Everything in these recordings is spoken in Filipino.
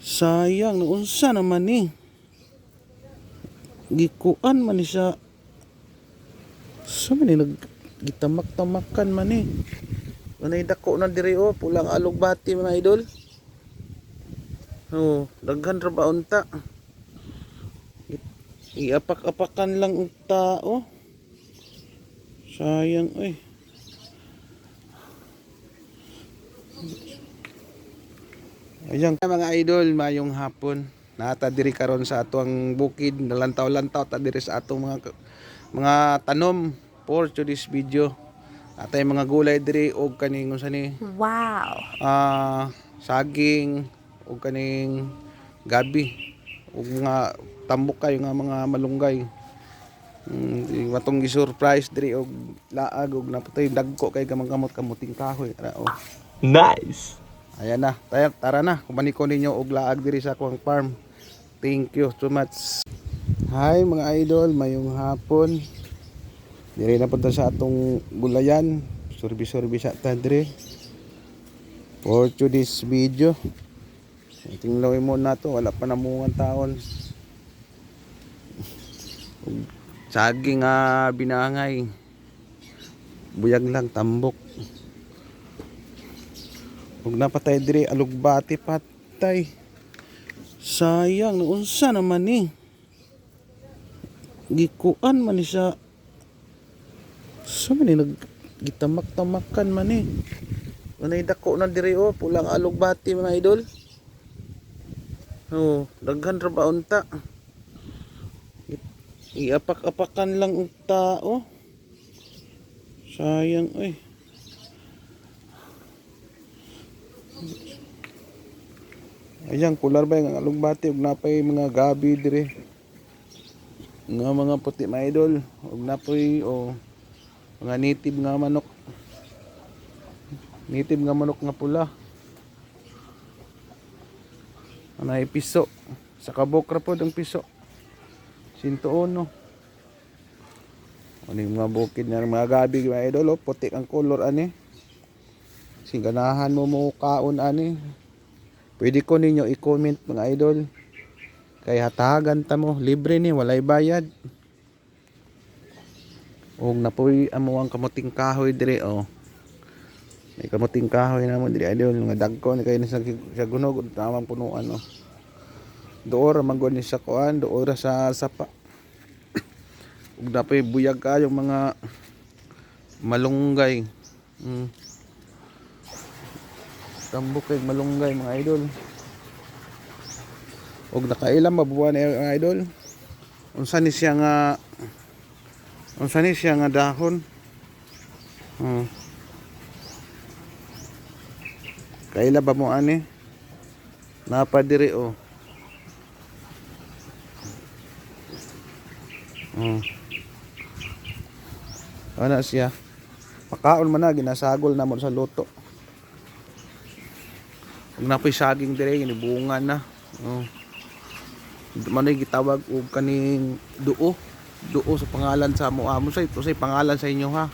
Sayang naunsa naman ni. Gikuan man ni siya. Sa man ni nagitamak-tamakan man ni. Manay dako na diri pulang alugbati mga idol. Daghan ra ba unta. Iapak-apakan lang ang tao. Sayang Ayan mga idol, mayong hapon. Nata diri karon sa atong bukid, nalantaw-lantaw ta diri sa atong mga tanom for today's video. Atay mga gulay diri og kaning unsa ni? Wow. Saging og kaning gabi og nga tambok kayo nga mga malunggay. Matong gi-surprise diri og laag og naputay dagko kay gamang-gamot kamuting kahoy. Nice. Ayan na, tara na, kumaniko ninyo og laag diri sa akong farm. Thank you so much. Hi mga idol, mayong hapon. Diri na punta sa atong gulayan. Surbi-surbi sa tadre. For today's video. Tinglawin mo na to, wala pa namungan taon. Saging binangay. Buyag lang tambok. Huwag napatay dire alugbati patay. Sayang naunsa naman ni. Gikuan man ni siya. Sa man ni nagitamak-tamakan man ni. Manay dako na dire pulang alugbati mga idol. Daghan ra ba unta. Iapak-apakan lang ang tao. Sayang Ayan, kular ba yung alugbati ug napay mga gabi dire. Nga mga puti mga idol, ug napay mga native nga manok. Native nga manok nga pula. Anay piso. Sa kabok ra pod ang piso. 101. Ano yung mga bukid na mga gabi mga idol, puti ang color ani. Singanahan mo kaon ani. Pwede ko ninyo i-comment mga idol. Kay hatagan ta mo, libre ni, walay bayad. Og napoy amo ang kamuting kahoy dire May kamuting kahoy na mo dire idol, nga dagko ni kay sa gunog tamang punuan Doora mangon ni sa kuan, doora sa sapa. Ug napoy buyag kayong mga malunggay. Tambok kay malunggay mga idol. Og nakailang mabuwan mga idol. Unsa ni siya nga dahon. Kaila ba mo ani? Napa diri Ana siya. Pakaon man na ginasagol na mo sa luto. Ug napoy saging dire ginibungan na. Manoy gitawag og kaning duo sa pangalan sa amo say pangalan sa inyo ha.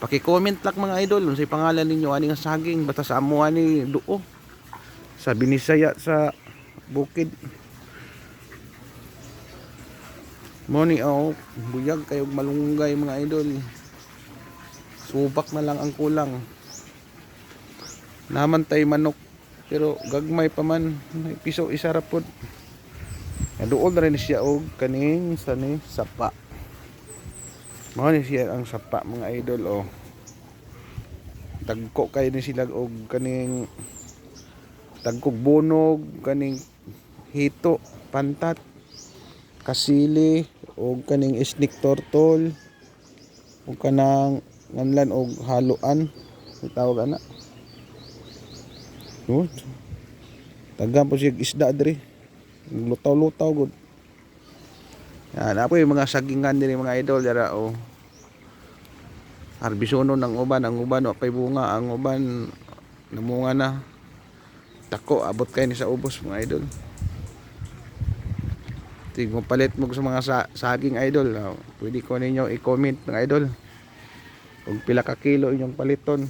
Paki-comment lang mga idol unsay pangalan ninyo ani nga saging basta sa amo ani duo. Sa Binisaya sa bukid. Mo ni buyag kayog malunggay mga idol. Subak na lang ang kulang. Naman tay manok pero gagmay pa man, piso isa ra pod. Duol na rin siya og kaning sapa. Mao ni siya ang sapa mga idol Dagko kay ni sila og kaning dagkog bunog, kaning hito, pantat, kasili og kaning snake turtle og kanang nganlan og haluan tawag ana. Tagaan po siya isda diri. Lutaw-lutaw gud. Yan, apo yung mga sagingan diri mga idol dara Harbisono ng uban, ang uban pay bunga, ang uban namunga na. Tako abot kay ni sa ubos mga idol. Tig mo palit mo sa mga saging idol. Pwede ko ninyo i-comment mga idol. Kung pila ka kilo inyong paliton.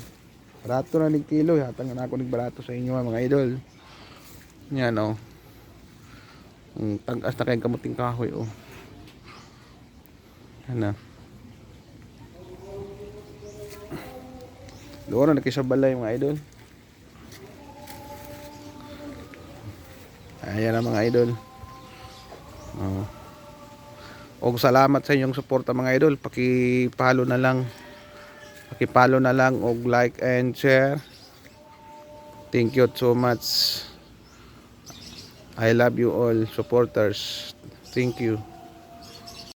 Barato na ning kilo, hatang na ako ning barato sa inyo mga idol. Yan Tagas na kayong kamuting kahoy oh. Ano? Doon na nakisabalay mga idol. Ayan na mga idol. Oh. Og salamat sa inyong suporta mga idol. Paki-follow na lang. Paki-follow na lang og like and share. Thank you so much. I love you all supporters. Thank you.